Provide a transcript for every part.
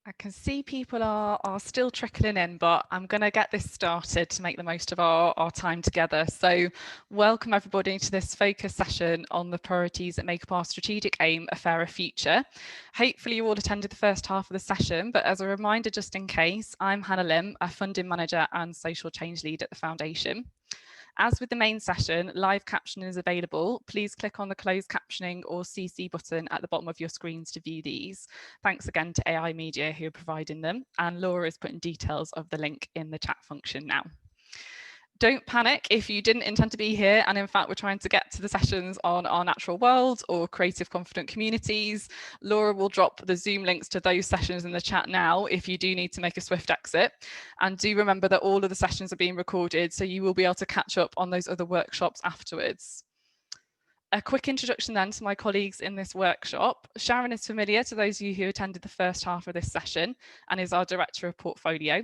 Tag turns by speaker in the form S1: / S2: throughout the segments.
S1: I can see people are still trickling in, but I'm going to get this started to make the most of our time together. So welcome everybody to this focus session on the priorities that make up our strategic aim, a fairer future. Hopefully you all attended the first half of the session, but as a reminder, just in case, I'm Hannah Lim, a funding manager and social change lead at the Foundation. As with the main session, live captioning is available. Please click on the closed captioning or CC button at the bottom of your screens to view these. Thanks again to AI Media who are providing them, and Laura is putting details of the link in the chat function now. Don't panic if you didn't intend to be here, and in fact we're trying to get to the sessions on our natural world or creative confident communities. Laura will drop the Zoom links to those sessions in the chat now if you do need to make a swift exit. And do remember that all of the sessions are being recorded, so you will be able to catch up on those other workshops afterwards. A quick introduction then to my colleagues in this workshop. Sharon is familiar to those of you who attended the first half of this session and is our Director of Portfolio.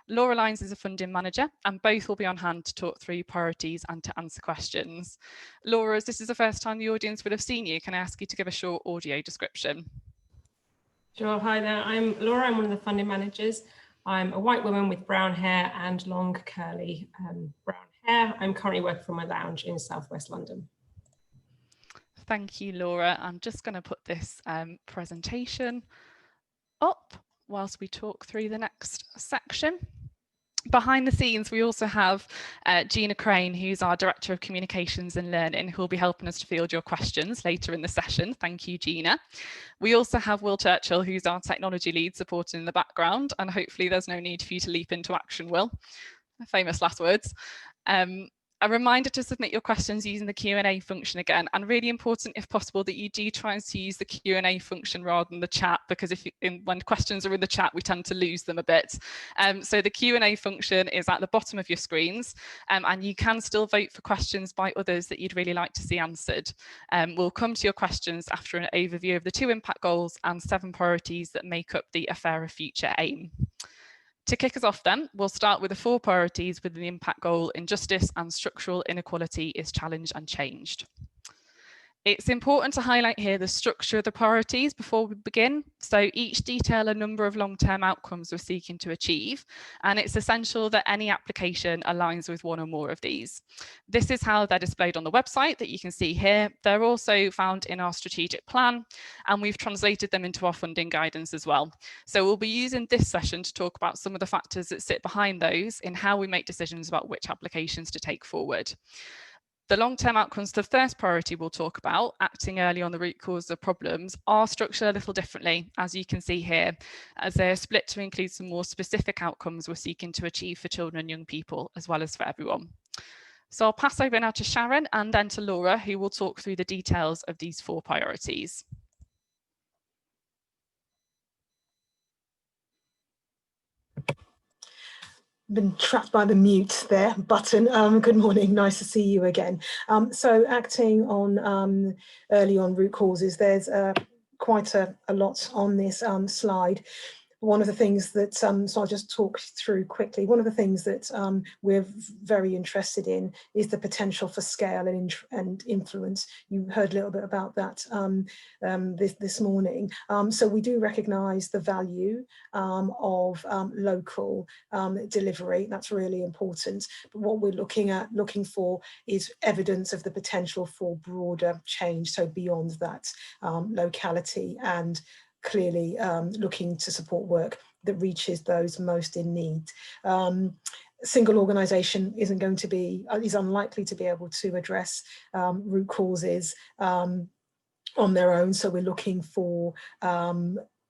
S1: Laura Lyons is a funding manager, and both will be on hand to talk through priorities and to answer questions. Laura, as this is the first time the audience would have seen you, can I ask you to give a short audio description?
S2: Sure, hi there, I'm Laura, I'm one of the funding managers. I'm a white woman with brown hair and long curly brown hair. I'm currently working from my lounge in southwest London.
S1: Thank you, Laura. I'm just going to put this presentation up whilst we talk through the next section. Behind the scenes, we also have Gina Crane, who's our Director of Communications and Learning, who will be helping us to field your questions later in the session. Thank you, Gina. We also have Will Churchill, who's our technology lead, supporting in the background, and hopefully there's no need for you to leap into action, Will. Famous last words. A reminder to submit your questions using the Q&A function again, and really important if possible that you do try to use the Q&A function rather than the chat, because when questions are in the chat we tend to lose them a bit. So the Q&A function is at the bottom of your screens, and you can still vote for questions by others that you'd really like to see answered. We'll come to your questions after an overview of the 2 impact goals and 7 priorities that make up the A Fairer Future aim. To kick us off then, we'll start with the 4 priorities within the impact goal: injustice and structural inequality is challenged and changed. It's important to highlight here the structure of the priorities before we begin. So each detail a number of long-term outcomes we're seeking to achieve, and it's essential that any application aligns with one or more of these. This is how they're displayed on the website that you can see here. They're also found in our strategic plan, and we've translated them into our funding guidance as well. So we'll be using this session to talk about some of the factors that sit behind those in how we make decisions about which applications to take forward. The long-term outcomes to the first priority we'll talk about, acting early on the root cause of problems, are structured a little differently, as you can see here, as they're split to include some more specific outcomes we're seeking to achieve for children and young people, as well as for everyone. So I'll pass over now to Sharon and then to Laura, who will talk through the details of these 4 priorities.
S3: Been trapped by the mute there button. Good morning, nice to see you again. So acting on early on root causes, there's quite a lot on this slide. One of the things that, so I'll just talk through quickly, one of the things that we're very interested in is the potential for scale and influence. You heard a little bit about that this morning. So we do recognise the value of local delivery. That's really important. But what we're looking for is evidence of the potential for broader change, so beyond that locality, and clearly looking to support work that reaches those most in need. Single organisation is unlikely to be able to address root causes on their own, so we're looking for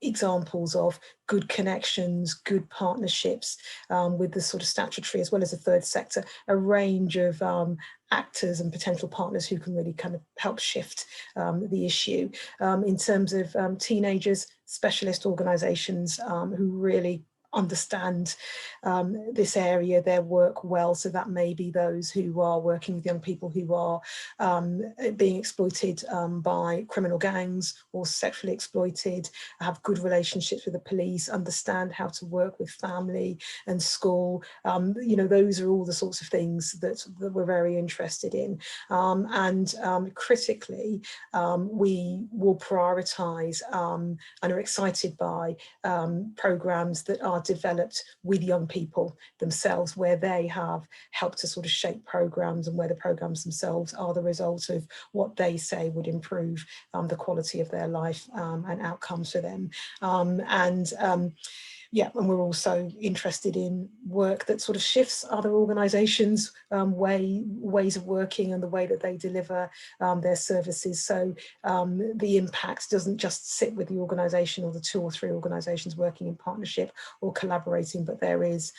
S3: examples of good connections, good partnerships with the sort of statutory as well as the third sector, a range of actors and potential partners who can really kind of help shift the issue. In terms of teenagers, specialist organisations who really understand this area, their work well. So that may be those who are working with young people who are being exploited by criminal gangs or sexually exploited, have good relationships with the police, understand how to work with family and school. You know, those are all the sorts of things that we're very interested in. Critically, we will prioritise and are excited by programmes that are developed with young people themselves, where they have helped to sort of shape programmes and where the programmes themselves are the result of what they say would improve the quality of their life and outcomes for them. Yeah, and we're also interested in work that sort of shifts other organisations' ways of working and the way that they deliver their services. So the impact doesn't just sit with the organisation or the 2 or 3 organisations working in partnership or collaborating, but there is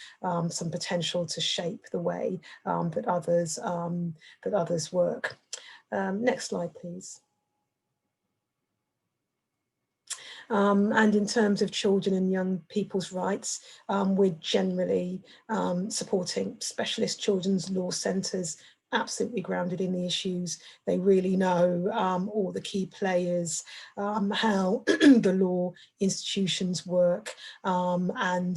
S3: some potential to shape the way that others work. Next slide, please. And in terms of children and young people's rights, we're generally supporting specialist children's law centres, absolutely grounded in the issues. They really know all the key players, how the law institutions work, and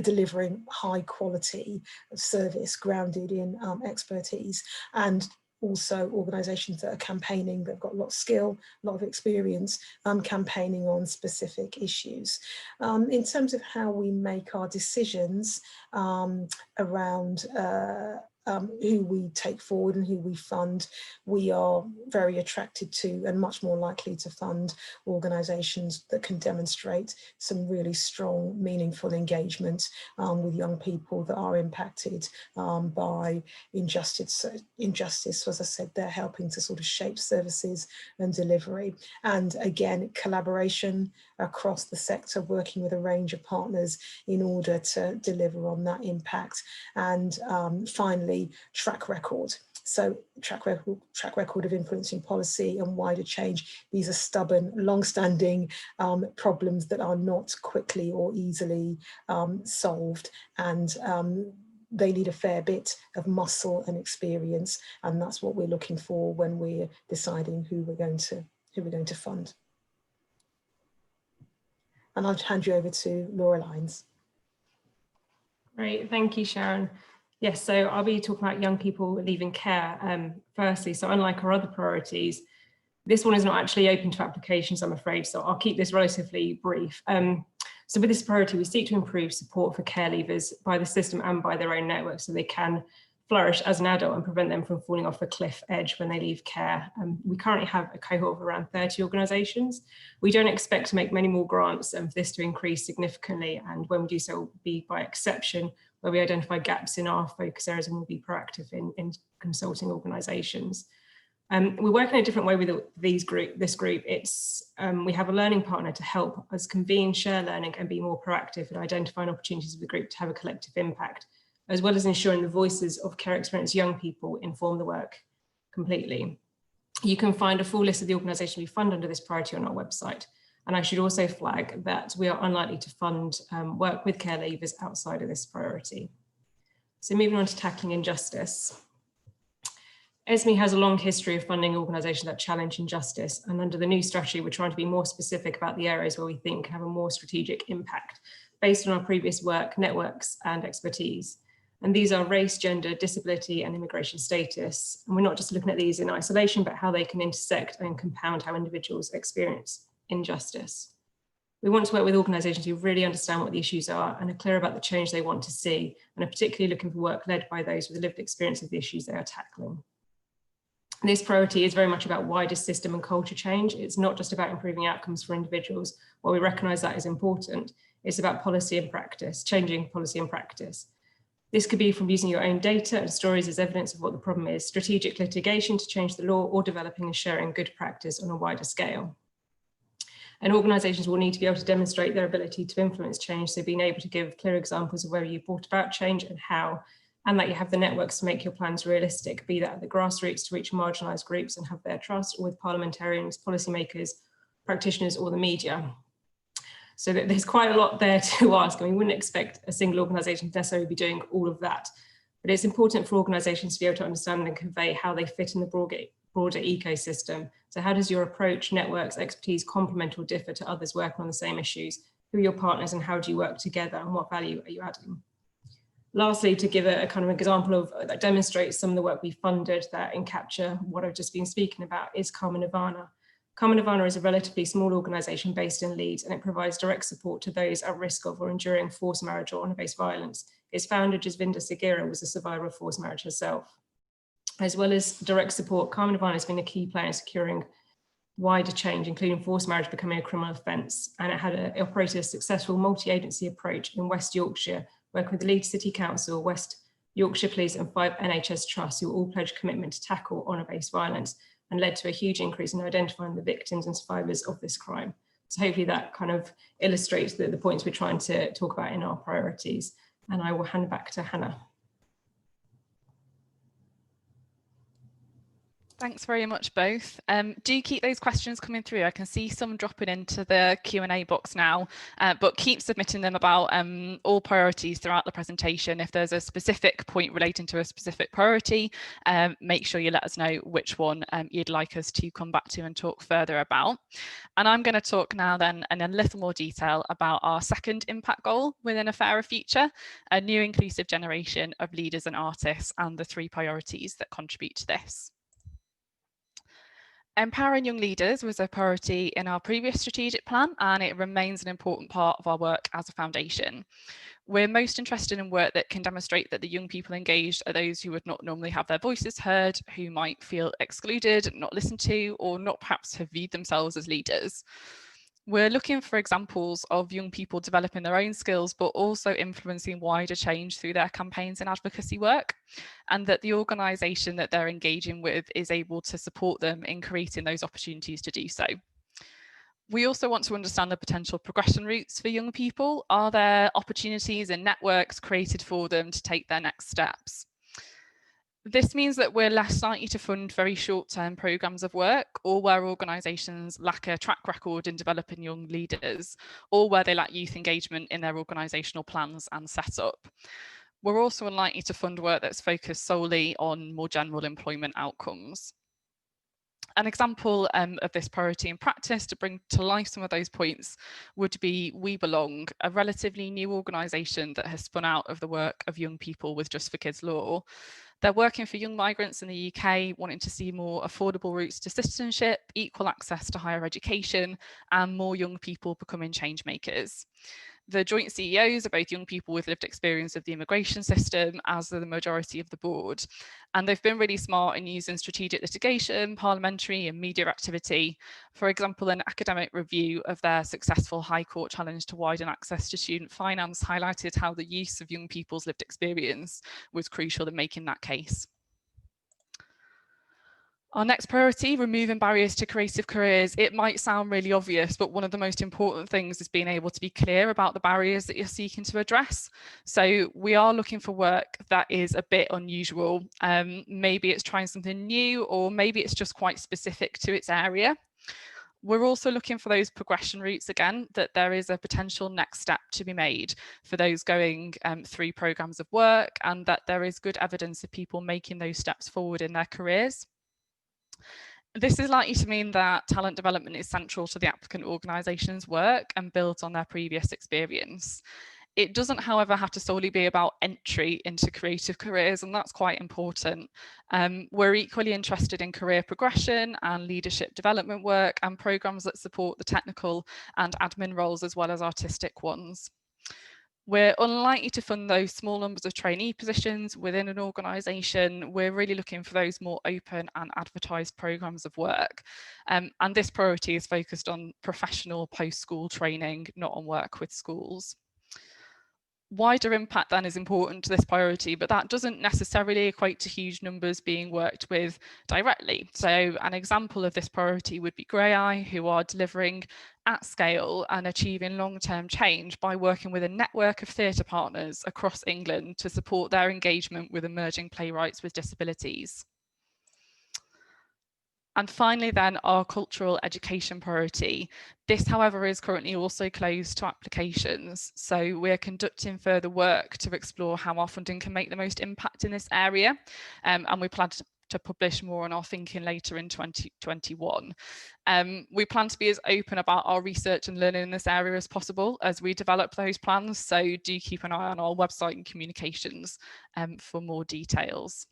S3: delivering high quality service grounded in expertise. And also organisations that are campaigning, they've got a lot of skill, a lot of experience, campaigning on specific issues. In terms of how we make our decisions around who we take forward and who we fund, we are very attracted to and much more likely to fund organisations that can demonstrate some really strong, meaningful engagement with young people that are impacted by injustice. As I said, they're helping to sort of shape services and delivery. And again, collaboration across the sector, working with a range of partners in order to deliver on that impact. And finally, track record. So track record of influencing policy and wider change. These are stubborn, long-standing problems that are not quickly or easily solved, and they need a fair bit of muscle and experience, and that's what we're looking for when we're deciding who we're going to fund. And I'll hand you over to Laura Lyons.
S2: Great, thank you, Sharon. Yes, so I'll be talking about young people leaving care firstly. So unlike our other priorities, this one is not actually open to applications, I'm afraid, so I'll keep this relatively brief. So with this priority, we seek to improve support for care leavers by the system and by their own network so they can flourish as an adult and prevent them from falling off a cliff edge when they leave care. We currently have a cohort of around 30 organisations. We don't expect to make many more grants for this to increase significantly, and when we do so, it will be by exception, where we identify gaps in our focus areas and will be proactive in consulting organisations. We work in a different way with this group. We have a learning partner to help us convene, share learning and be more proactive in identifying opportunities of the group to have a collective impact, as well as ensuring the voices of care experienced young people inform the work completely. You can find a full list of the organisations we fund under this priority on our website. And I should also flag that we are unlikely to fund work with care leavers outside of this priority. So moving on to tackling injustice. ESME has a long history of funding organisations that challenge injustice, and under the new strategy, we're trying to be more specific about the areas where we think have a more strategic impact based on our previous work, networks and expertise. And these are race, gender, disability and immigration status. And we're not just looking at these in isolation, but how they can intersect and compound how individuals experience injustice. We want to work with organisations who really understand what the issues are and are clear about the change they want to see, and are particularly looking for work led by those with a lived experience of the issues they are tackling. This priority is very much about wider system and culture change. It's not just about improving outcomes for individuals. While we recognise that is important, it's about policy and practice, changing policy and practice. This could be from using your own data and stories as evidence of what the problem is, strategic litigation to change the law, or developing and sharing good practice on a wider scale. And organisations will need to be able to demonstrate their ability to influence change, so being able to give clear examples of where you brought about change and how, and that you have the networks to make your plans realistic, be that at the grassroots to reach marginalised groups and have their trust, or with parliamentarians, policymakers, practitioners or the media. So that there's quite a lot there to ask, and we wouldn't expect a single organisation to necessarily be doing all of that. But it's important for organisations to be able to understand and convey how they fit in the broader ecosystem. So how does your approach, networks, expertise complement or differ to others working on the same issues? Who are your partners and how do you work together, and what value are you adding? Lastly, to give a kind of example of that demonstrates some of the work we funded that encapture what I've just been speaking about is Karma Nirvana. Karma Nirvana is a relatively small organisation based in Leeds, and it provides direct support to those at risk of or enduring forced marriage or honour-based violence. Its founder, Jasvinder Sagira, was a survivor of forced marriage herself. As well as direct support, Karma Nirvana has been a key player in securing wider change, including forced marriage becoming a criminal offence, and it operated a successful multi-agency approach in West Yorkshire, working with the Leeds City Council, West Yorkshire Police and 5 NHS trusts who all pledged commitment to tackle honour-based violence, and led to a huge increase in identifying the victims and survivors of this crime. So hopefully that kind of illustrates the points we're trying to talk about in our priorities. And I will hand back to Hannah.
S1: Thanks very much both. Do keep those questions coming through. I can see some dropping into the Q&A box now, but keep submitting them about all priorities throughout the presentation. If there's a specific point relating to a specific priority, make sure you let us know which one you'd like us to come back to and talk further about. And I'm going to talk now then in a little more detail about our second impact goal within A Fairer Future, a new inclusive generation of leaders and artists, and the 3 priorities that contribute to this. Empowering young leaders was a priority in our previous strategic plan, and it remains an important part of our work as a foundation. We're most interested in work that can demonstrate that the young people engaged are those who would not normally have their voices heard, who might feel excluded, not listened to, or not perhaps have viewed themselves as leaders. We're looking for examples of young people developing their own skills, but also influencing wider change through their campaigns and advocacy work, and that the organisation that they're engaging with is able to support them in creating those opportunities to do so. We also want to understand the potential progression routes for young people. Are there opportunities and networks created for them to take their next steps? This means that we're less likely to fund very short-term programmes of work, or where organisations lack a track record in developing young leaders, or where they lack youth engagement in their organisational plans and setup. We're also unlikely to fund work that's focused solely on more general employment outcomes. An example of this priority in practice to bring to life some of those points would be We Belong, a relatively new organisation that has spun out of the work of young people with Just for Kids Law. They're working for young migrants in the UK, wanting to see more affordable routes to citizenship, equal access to higher education, and more young people becoming change makers. The joint CEOs are both young people with lived experience of the immigration system, as are the majority of the board. And they've been really smart in using strategic litigation, parliamentary and media activity. For example, an academic review of their successful High Court challenge to widen access to student finance highlighted how the use of young people's lived experience was crucial in making that case. Our next priority, removing barriers to creative careers. It might sound really obvious, but one of the most important things is being able to be clear about the barriers that you're seeking to address. So we are looking for work that is a bit unusual. Maybe it's trying something new, or maybe it's just quite specific to its area. We're also looking for those progression routes again, that there is a potential next step to be made for those going through programmes of work, and that there is good evidence of people making those steps forward in their careers. This is likely to mean that talent development is central to the applicant organisation's work and builds on their previous experience. It doesn't, however, have to solely be about entry into creative careers, and that's quite important. We're equally interested in career progression and leadership development work, and programmes that support the technical and admin roles as well as artistic ones. We're unlikely to fund those small numbers of trainee positions within an organisation. We're really looking for those more open and advertised programmes of work. And this priority is focused on professional post-school training, not on work with schools. Wider impact then is important to this priority, but that doesn't necessarily equate to huge numbers being worked with directly. So an example of this priority would be Grey, who are delivering at scale and achieving long-term change by working with a network of theatre partners across England to support their engagement with emerging playwrights with disabilities. And finally then, our cultural education priority. This, however, is currently also closed to applications. So we're conducting further work to explore how our funding can make the most impact in this area. And we plan to publish more on our thinking later in 2021. We plan to be as open about our research and learning in this area as possible as we develop those plans. So do keep an eye on our website and communications for more details.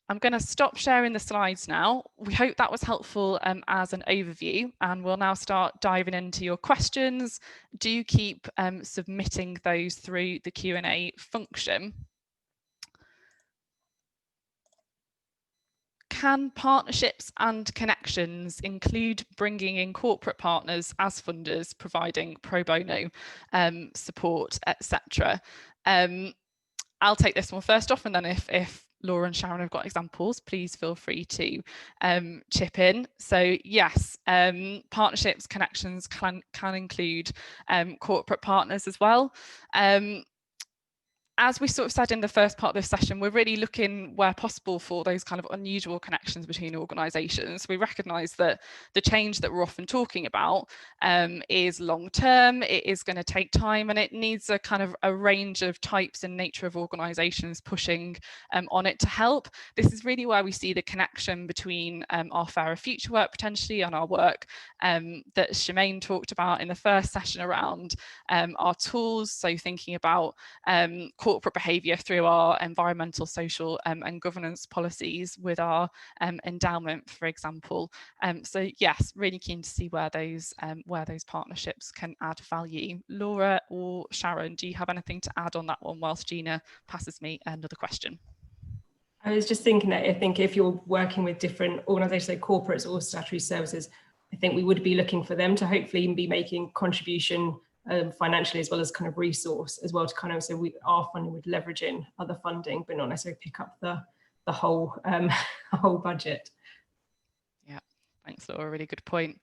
S1: I'm going to stop sharing the slides now. We hope that was helpful as an overview, and we'll now start diving into your questions. Do keep submitting those through the Q&A function. Can partnerships and connections include bringing in corporate partners as funders, providing pro bono support, etc.? I'll take this one first off, and then if Laura and Sharon have got examples, please feel free to chip in. So yes, partnerships, connections can include corporate partners as well. As we sort of said in the first part of this session, we're really looking where possible for those kind of unusual connections between organisations. We recognise that the change that we're often talking about is long term, it is going to take time, and it needs a kind of a range of types and nature of organisations pushing on it to help. This is really where we see the connection between our Fairer Future work potentially and our work that Shemaine talked about in the first session around our tools. So thinking about corporate behaviour through our environmental, social and governance policies with our endowment, for example. So yes, really keen to see where those partnerships can add value. Laura or Sharon, do you have anything to add on that one whilst Gina passes me another question?
S2: I was just thinking that I think if you're working with different organisations, like corporates or statutory services, I think we would be looking for them to hopefully be making contribution financially as well as kind of resource as well, to kind of, so we are funding with leveraging other funding, but not necessarily pick up the whole whole budget. Yeah,
S1: thanks, Laura. Really good point.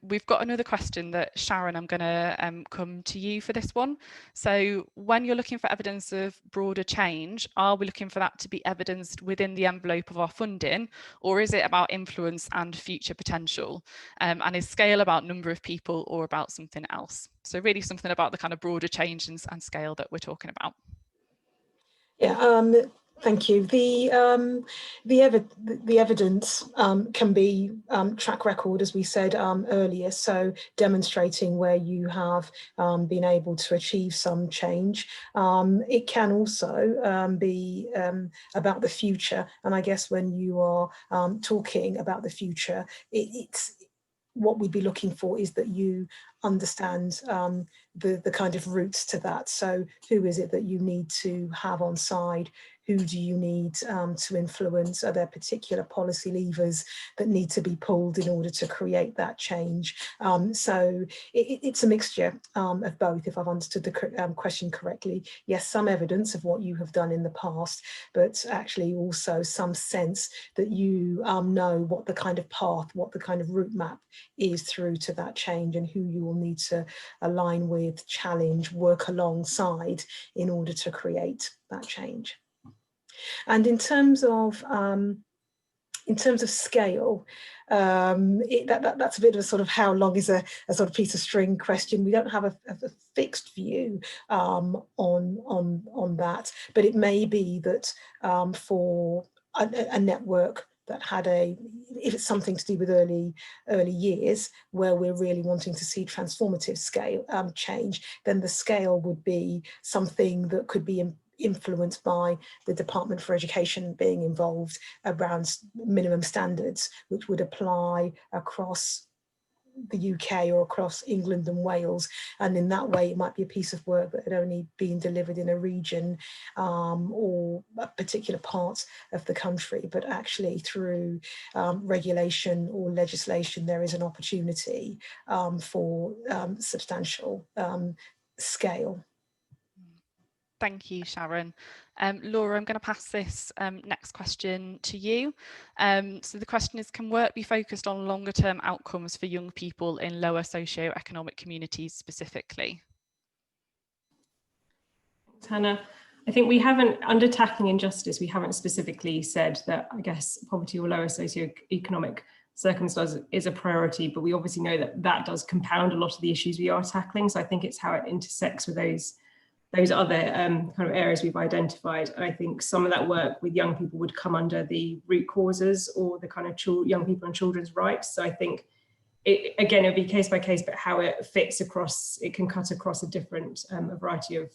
S1: We've got another question that Sharon, I'm going to come to you for this one. So when you're looking for evidence of broader change, are we looking for that to be evidenced within the envelope of our funding, or is it about influence and future potential? And is scale about number of people or about something else? So really something about the kind of broader change and scale that we're talking about.
S3: Yeah, thank you. The evidence can be track record, as we said earlier, so demonstrating where you have been able to achieve some change. It can also be about the future, and I guess when you are talking about the future, it's what we'd be looking for is that you understand the kind of routes to that. So who is it that you need to have on side? Who do you need to influence? Are there particular policy levers that need to be pulled in order to create that change? So it's a mixture of both, if I've understood the question correctly. Yes, some evidence of what you have done in the past, but actually also some sense that you know what the kind of path, what the kind of route map is through to that change, and who you will need to align with, challenge, work alongside in order to create that change. And in terms of scale, that's a bit of a sort of how long is a sort of piece of string question. We don't have a fixed view on that, but it may be that for a network that had if it's something to do with early years where we're really wanting to see transformative scale change, then the scale would be something that could be influenced by the Department for Education being involved around minimum standards, which would apply across the UK or across England and Wales, and in that way it might be a piece of work that had only been delivered in a region or a particular part of the country, but actually through regulation or legislation there is an opportunity for substantial scale.
S1: Thank you, Sharon. Laura, I'm going to pass this next question to you. So the question is, can work be focused on longer term outcomes for young people in lower socio-economic communities specifically?
S2: Thanks, Hannah. I think we haven't, under tackling injustice, we haven't specifically said that, I guess, poverty or lower socioeconomic circumstances is a priority, but we obviously know that that does compound a lot of the issues we are tackling. So I think it's how it intersects with those other kind of areas we've identified. And I think some of that work with young people would come under the root causes or the kind of young people and children's rights. So I think again, it'll be case by case, but how it fits across, it can cut across a different, a variety of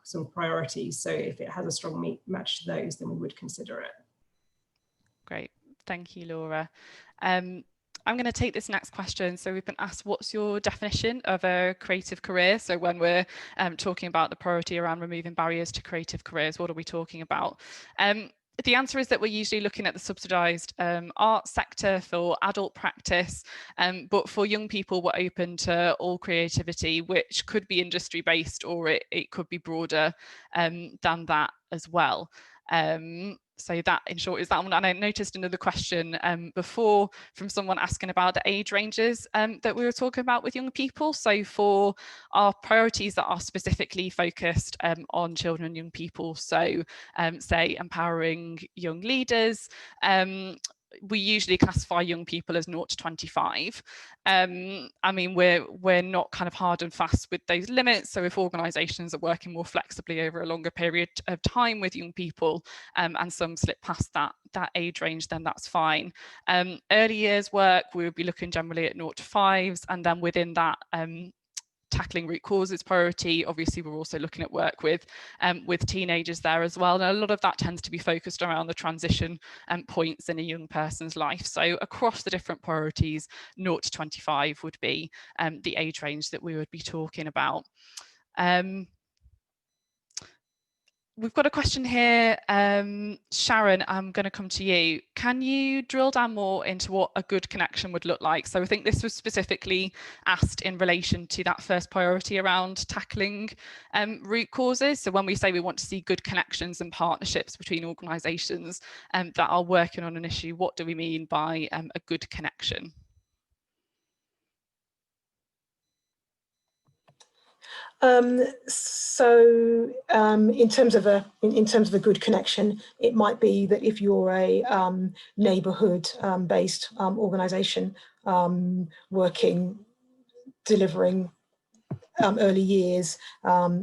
S2: some priorities. So if it has a strong match to those, then we would consider it.
S1: Great, thank you, Laura. I'm going to take this next question. So we've been asked, what's your definition of a creative career? So when we're talking about the priority around removing barriers to creative careers, what are we talking about? The answer is that we're usually looking at the subsidised art sector for adult practice, but for young people, we're open to all creativity, which could be industry based, or it could be broader than that as well. So that, in short, is that one. And I noticed another question before from someone asking about the age ranges that we were talking about with young people. So for our priorities that are specifically focused on children and young people, so say empowering young leaders, we usually classify young people as 0 to 25. I mean, we're not kind of hard and fast with those limits. So if organisations are working more flexibly over a longer period of time with young people, and some slip past that age range, then that's fine. Early years work, we would be looking generally at 0 to 5s, and then within that, tackling root causes priority, obviously we're also looking at work with teenagers there as well, and a lot of that tends to be focused around the transition points in a young person's life. So across the different priorities, 0 to 25 would be the age range that we would be talking about. We've got a question here. Sharon, I'm going to come to you. Can you drill down more into what a good connection would look like? So I think this was specifically asked in relation to that first priority around tackling root causes. So when we say we want to see good connections and partnerships between organisations that are working on an issue, what do we mean by a good connection?
S3: In terms of a good connection, it might be that if you're a neighbourhood based organisation working, delivering early years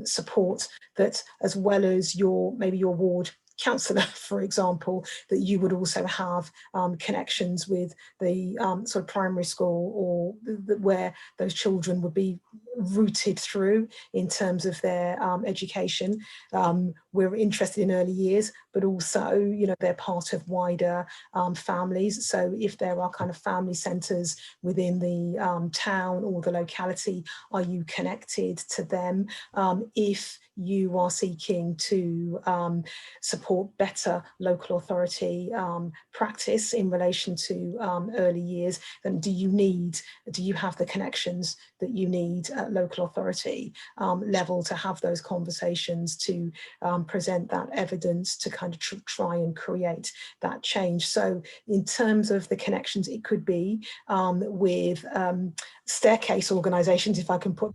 S3: support, that as well as maybe your ward councillor, for example, that you would also have connections with the sort of primary school, or where those children would be rooted through in terms of their education. We're interested in early years, but also, you know, they're part of wider families. So if there are kind of family centres within the town or the locality, are you connected to them? If you are seeking to support better local authority practice in relation to early years, then do you have the connections that you need at local authority level to have those conversations, to present that evidence, to kind of try and create that change? So in terms of the connections, it could be with staircase organisations, if I can put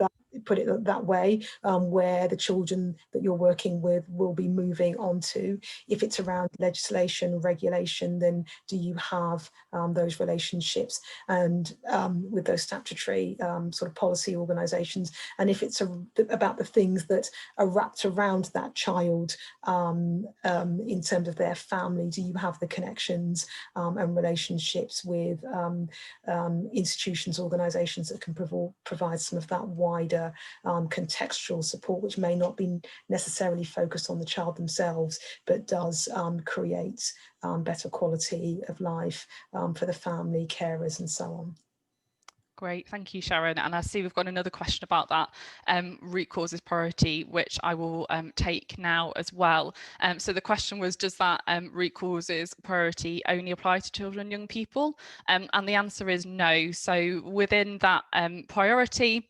S3: it that way, where the children that you're working with will be moving on to. If it's around legislation, regulation, then do you have those relationships and with those statutory sort of policy organisations? And if it's about the things that are wrapped around that child in terms of their family, do you have the connections and relationships with institutions, organisations that can provide some of that wider contextual support, which may not be necessarily focused on the child themselves, but does create better quality of life for the family, carers, and so on.
S1: Great, thank you, Sharon. And I see we've got another question about that root causes priority, which I will take now as well. So the question was, does that root causes priority only apply to children and young people? And the answer is no. So within that priority,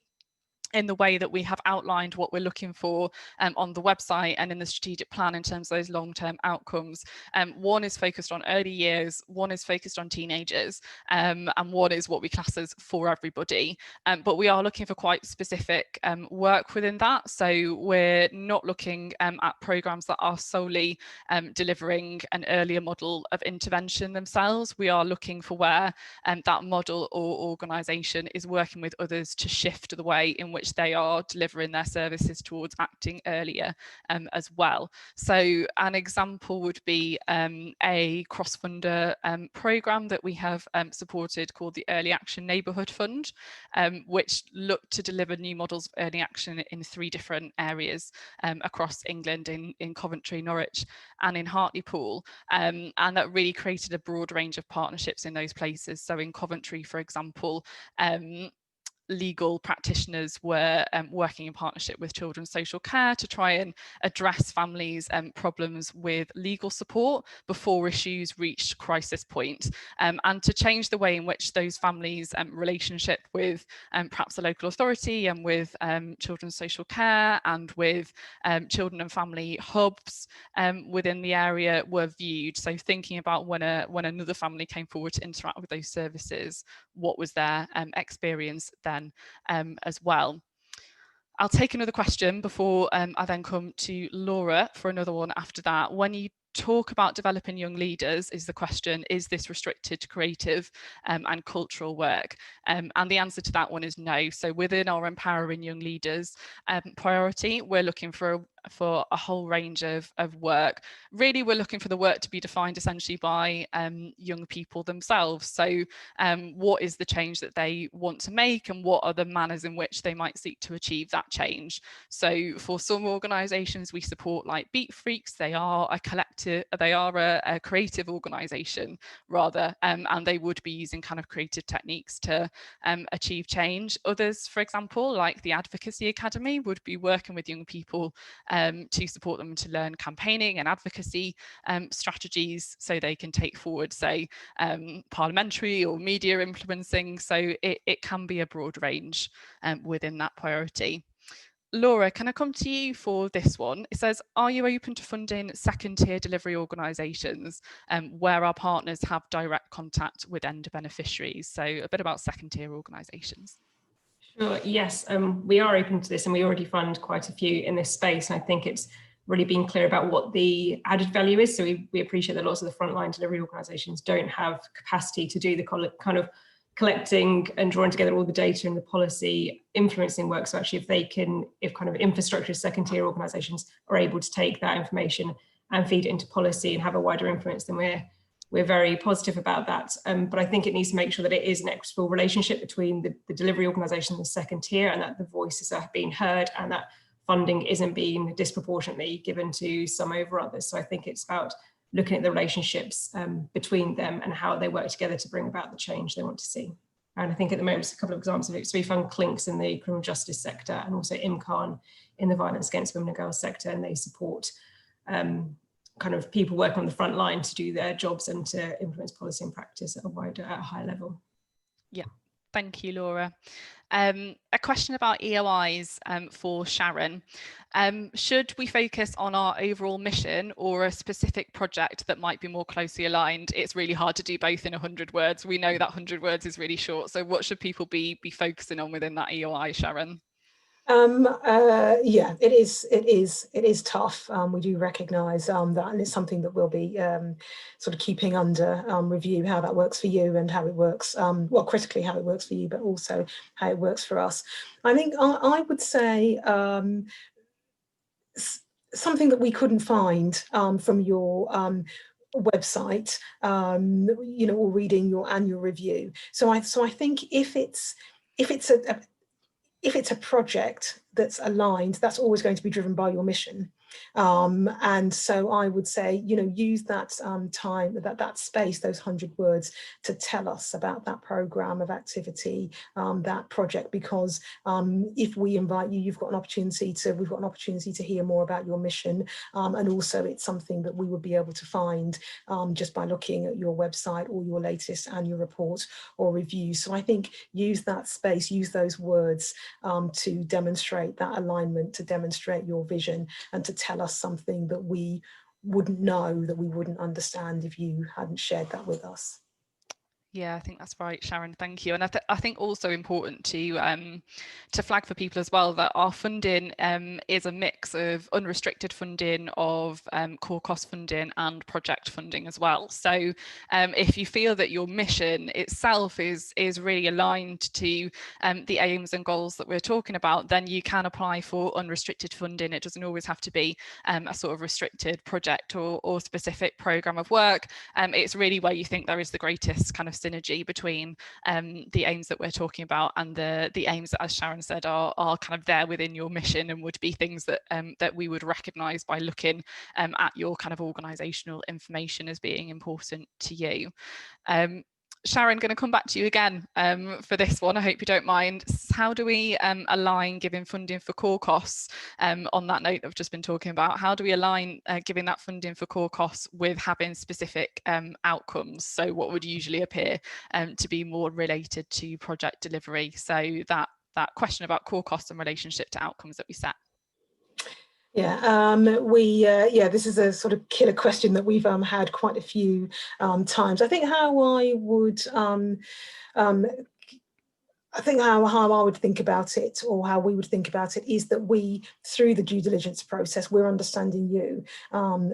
S1: in the way that we have outlined what we're looking for on the website and in the strategic plan in terms of those long-term outcomes. One is focused on early years, one is focused on teenagers, and one is what we class as for everybody. But we are looking for quite specific work within that. So we're not looking at programmes that are solely delivering an earlier model of intervention themselves. We are looking for where that model or organisation is working with others to shift the way in which they are delivering their services towards acting earlier as well. So an example would be a cross-funder programme that we have supported called the Early Action Neighbourhood Fund, which looked to deliver new models of early action in 3 different areas across England, in Coventry, Norwich and in Hartlepool, and that really created a broad range of partnerships in those places. So in Coventry, for example, legal practitioners were working in partnership with Children's Social Care to try and address families' problems with legal support before issues reached crisis point, and to change the way in which those families' relationship with perhaps the local authority and with Children's Social Care and with children and family hubs within the area were viewed. So thinking about when another family came forward to interact with those services, what was their experience then as well. I'll take another question before I then come to Laura for another one after that. When you talk about developing young leaders, is the question, is this restricted to creative and cultural work? And the answer to that one is no. So within our Empowering Young Leaders priority, we're looking for a whole range of work. Really, we're looking for the work to be defined essentially by young people themselves. So what is the change that they want to make, and what are the manners in which they might seek to achieve that change? So for some organisations we support, like Beat Freaks, they are a collective, they are a creative organisation rather, and they would be using kind of creative techniques to achieve change. Others, for example, like the Advocacy Academy, would be working with young people to support them to learn campaigning and advocacy strategies so they can take forward, say, parliamentary or media influencing. So it can be a broad range within that priority. Laura, can I come to you for this one? It says, are you open to funding second-tier delivery organisations where our partners have direct contact with end beneficiaries? So a bit about second-tier organisations.
S2: Sure, yes, we are open to this, and we already fund quite a few in this space. And I think it's really been clear about what the added value is. So we appreciate that lots of the frontline delivery organisations don't have capacity to do the kind of collecting and drawing together all the data and the policy influencing work. So actually, if kind of infrastructure second-tier organisations are able to take that information and feed it into policy and have a wider influence, then we're very positive about that. But I think it needs to make sure that it is an equitable relationship between the delivery organisation and the second tier, and that the voices are being heard and that funding isn't being disproportionately given to some over others. So I think it's about looking at the relationships between them and how they work together to bring about the change they want to see. And I think at the moment, a couple of examples of it. So we fund Clinks in the criminal justice sector and also IMCAN in the violence against women and girls sector, and they support kind of people working on the front line to do their jobs and to influence policy and practice at a high level.
S1: Yeah, thank you, Laura. A question about EOIs for Sharon. Should we focus on our overall mission or a specific project that might be more closely aligned? It's really hard to do both in 100 words. We know that 100 words is really short. So what should people be focusing on within that EOI, Sharon?
S3: Yeah, it is tough. We do recognise that, and it's something that we'll be sort of keeping under review, how that works for you and how it works, well, critically how it works for you, but also how it works for us. I think I would say something that we couldn't find from your website, you know, or reading your annual review. So I think if it's a project that's aligned, that's always going to be driven by your mission. And so I would say, you know, use that time, that space, those 100 words to tell us about that program of activity, that project, because if we invite you, we've got an opportunity to hear more about your mission. And also it's something that we would be able to find just by looking at your website or your latest annual report or review. So I think use that space, use those words to demonstrate that alignment, to demonstrate your vision, and to tell us something that we wouldn't know, that we wouldn't understand if you hadn't shared that with us.
S1: Yeah, I think that's right, Sharon. Thank you. And I think also important to flag for people as well that our funding is a mix of unrestricted funding, of core cost funding, and project funding as well. So if you feel that your mission itself is really aligned to the aims and goals that we're talking about, then you can apply for unrestricted funding. It doesn't always have to be a sort of restricted project or specific programme of work. It's really where you think there is the greatest kind of synergy between the aims that we're talking about and the aims that, as Sharon said, are kind of there within your mission and would be things that that we would recognise by looking at your kind of organisational information as being important to you. Sharon, going to come back to you again for this one. I hope you don't mind. How do we align giving funding for core costs on that note I've just been talking about? How do we align giving that funding for core costs with having specific outcomes? So what would usually appear to be more related to project delivery? So that question about core costs in relationship to outcomes that we set.
S3: Yeah, this is a sort of killer question that we've had quite a few times. I think how I would how I would think about it, or how we would think about it, is that we, through the due diligence process, we're understanding you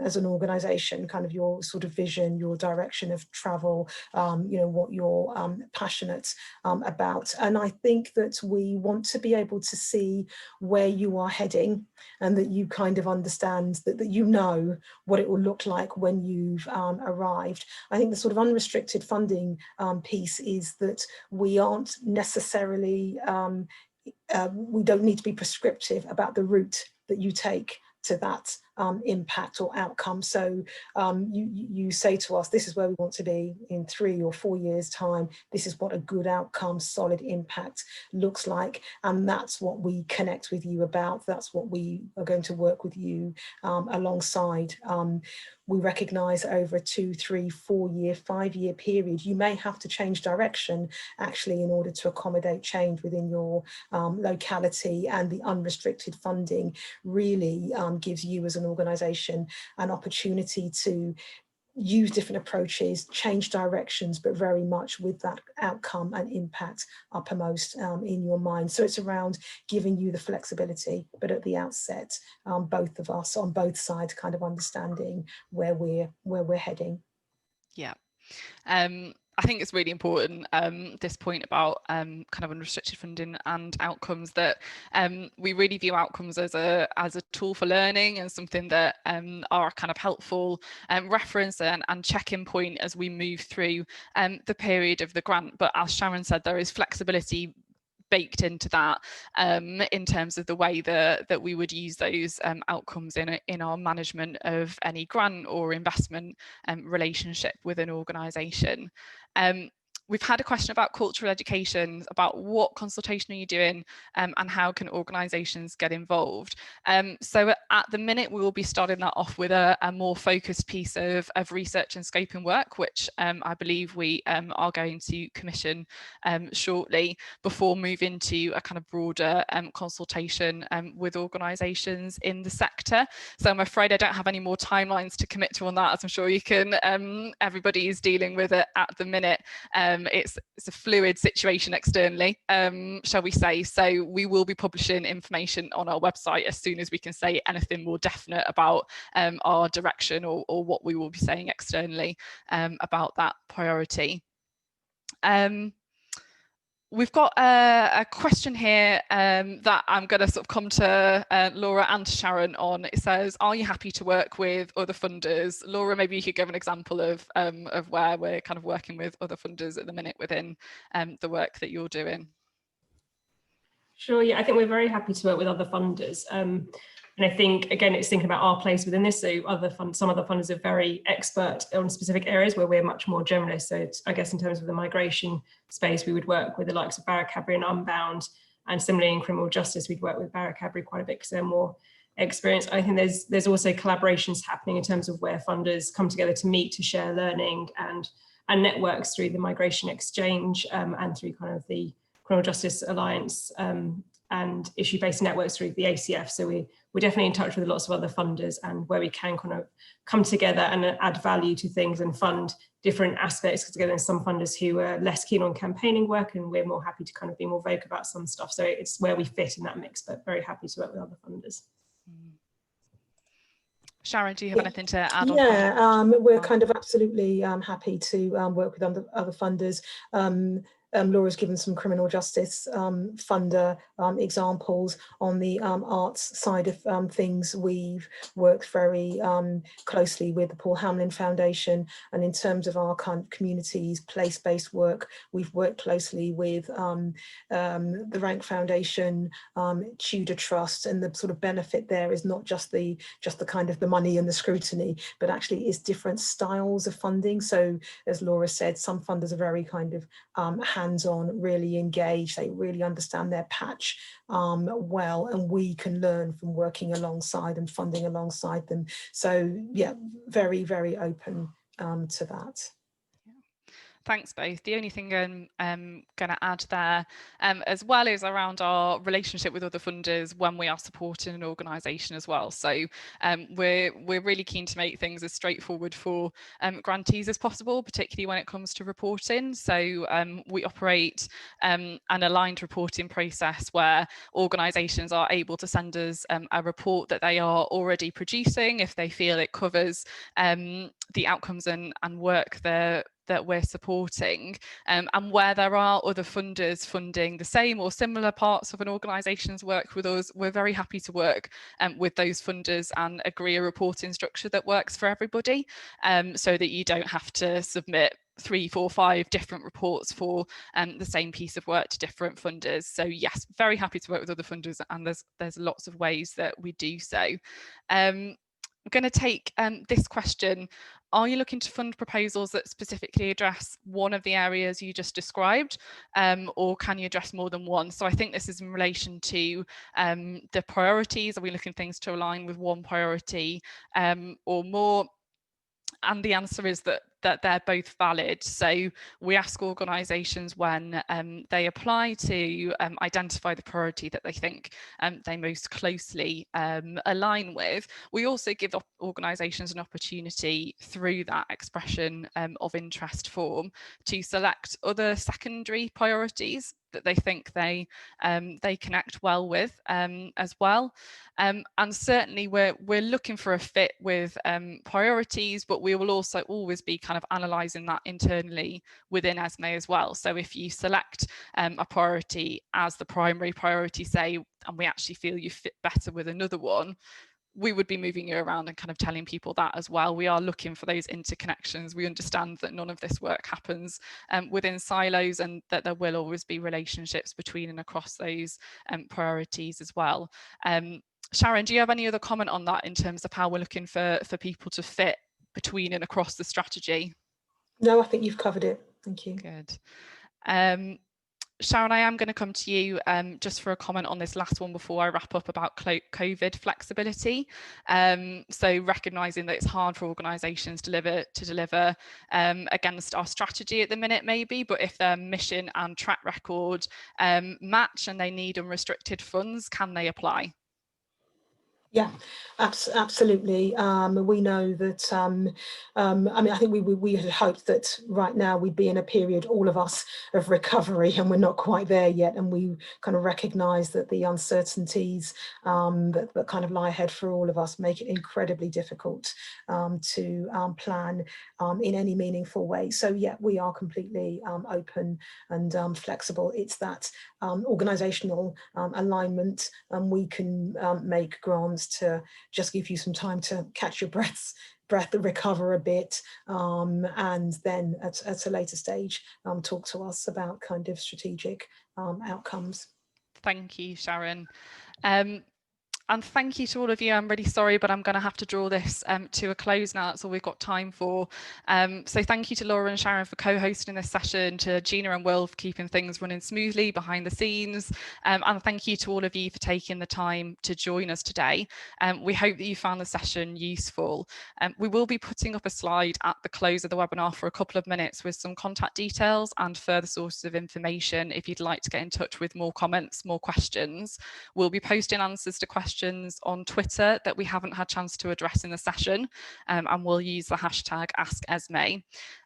S3: as an organisation, kind of your sort of vision, your direction of travel, you know, what you're passionate about. And I think that we want to be able to see where you are heading, and that you kind of understand that you know what it will look like when you've arrived. I think the sort of unrestricted funding piece is that we aren't necessarily we don't need to be prescriptive about the route that you take to that impact or outcome. So you say to us, this is where we want to be in 3 or 4 years' time. This is what a good outcome, solid impact looks like. And that's what we connect with you about. That's what we are going to work with you alongside. We recognise over a 2, 3, 4 year, 5 year period, you may have to change direction actually in order to accommodate change within your locality, and the unrestricted funding really gives you as an organisation an opportunity to use different approaches, change directions, but very much with that outcome and impact uppermost in your mind. So it's around giving you the flexibility, but at the outset, both of us on both sides kind of understanding where we're heading.
S1: Yeah. I think it's really important, this point about kind of unrestricted funding and outcomes, that we really view outcomes as a tool for learning, and something that are kind of helpful reference and check-in point as we move through the period of the grant. But as Sharon said, there is flexibility baked into that in terms of the way that we would use those outcomes in our management of any grant or investment relationship with an organisation. We've had a question about cultural education, about what consultation are you doing and how can organisations get involved. So at the minute, we will be starting that off with a more focused piece of research and scoping work, which I believe we are going to commission shortly, before moving to a kind of broader consultation with organisations in the sector. So I'm afraid I don't have any more timelines to commit to on that, as I'm sure you can, everybody is dealing with it at the minute. It's a fluid situation externally, shall we say. So we will be publishing information on our website as soon as we can say anything more definite about our direction or what we will be saying externally about that priority. We've got a question here that I'm going to sort of come to Laura and Sharon on. It says, are you happy to work with other funders? Laura, maybe you could give an example of where we're kind of working with other funders at the minute within the work that you're doing.
S2: Sure, yeah, I think we're very happy to work with other funders. And I think, again, it's thinking about our place within this. So some other funders are very expert on specific areas where we're much more generalist. So I guess in terms of the migration space, we would work with the likes of Barratt Cadbury and Unbound. And similarly in criminal justice, we'd work with Barratt Cadbury quite a bit because they're more experienced. I think there's also collaborations happening in terms of where funders come together to meet, to share learning and networks through the Migration Exchange and through kind of the Criminal Justice Alliance and issue-based networks through the ACF. So we're definitely in touch with lots of other funders, and where we can kind of come together and add value to things and fund different aspects together. And some funders who are less keen on campaigning work, and we're more happy to kind of be more vocal about some stuff. So it's where we fit in that mix, but very happy to work with other funders.
S1: Sharon, do you have anything to add on?
S3: Yeah, we're kind of absolutely happy to work with other funders. Laura's given some criminal justice funder examples. On the arts side of things, we've worked very closely with the Paul Hamlyn Foundation, and in terms of our kind of communities, place-based work, we've worked closely with the Rank Foundation, Tudor Trust, and the sort of benefit there is not just the kind of the money and the scrutiny, but actually is different styles of funding. So as Laura said, some funders are very kind of hands-on, really engaged, they really understand their patch well, and we can learn from working alongside and funding alongside them. So yeah, very, very open to that.
S1: Thanks both. The only thing I'm going to add there as well is around our relationship with other funders when we are supporting an organisation as well. So we're really keen to make things as straightforward for grantees as possible, particularly when it comes to reporting. So we operate an aligned reporting process where organisations are able to send us a report that they are already producing if they feel it covers the outcomes and work that we're supporting, and where there are other funders funding the same or similar parts of an organisation's work with us, we're very happy to work with those funders and agree a reporting structure that works for everybody, so that you don't have to submit 3, 4, 5 different reports for the same piece of work to different funders. So yes, very happy to work with other funders, and there's lots of ways that we do so. I'm going to take this question. Are you looking to fund proposals that specifically address one of the areas you just described, or can you address more than one? So I think this is in relation to the priorities. Are we looking things to align with one priority or more? And the answer is that they're both valid. So we ask organisations when they apply to identify the priority that they think they most closely align with. We also give organisations an opportunity through that expression of interest form to select other secondary priorities that they think they connect well with as well. And certainly we're looking for a fit with priorities, but we will also always be kind of analysing that internally within ESME as well. So if you select a priority as the primary priority, say, and we actually feel you fit better with another one, we would be moving you around and kind of telling people that as well. We are looking for those interconnections. We understand that none of this work happens within silos, and that there will always be relationships between and across those priorities as well. Sharon, do you have any other comment on that in terms of how we're looking for people to fit between and across the strategy?
S3: No, I think you've covered it. Thank you.
S1: Good. Sharon, I am going to come to you just for a comment on this last one before I wrap up about COVID flexibility. So recognising that it's hard for organisations to deliver against our strategy at the minute maybe, but if their mission and track record match and they need unrestricted funds, can they apply?
S3: Yeah, absolutely. We know that, I mean, I think we had hoped that right now we'd be in a period, all of us, of recovery, and we're not quite there yet. And we kind of recognise that the uncertainties that kind of lie ahead for all of us make it incredibly difficult to plan in any meaningful way. So yeah, we are completely open and flexible. It's that organisational alignment, and we can make grants to just give you some time to catch your breath, recover a bit, and then at a later stage talk to us about kind of strategic outcomes.
S1: Thank you, Sharon. And thank you to all of you. I'm really sorry, but I'm going to have to draw this to a close now. That's all we've got time for. So thank you to Laura and Sharon for co-hosting this session, to Gina and Will for keeping things running smoothly behind the scenes. And thank you to all of you for taking the time to join us today. We hope that you found the session useful. We will be putting up a slide at the close of the webinar for a couple of minutes with some contact details and further sources of information if you'd like to get in touch with more comments, more questions. We'll be posting answers to questions on Twitter that we haven't had a chance to address in the session, and we'll use the hashtag #AskEsme.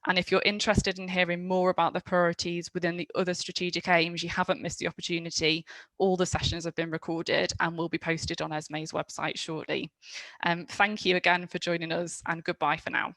S1: And if you're interested in hearing more about the priorities within the other strategic aims, you haven't missed the opportunity. All the sessions have been recorded and will be posted on ESME's website shortly. Thank you again for joining us, and goodbye for now.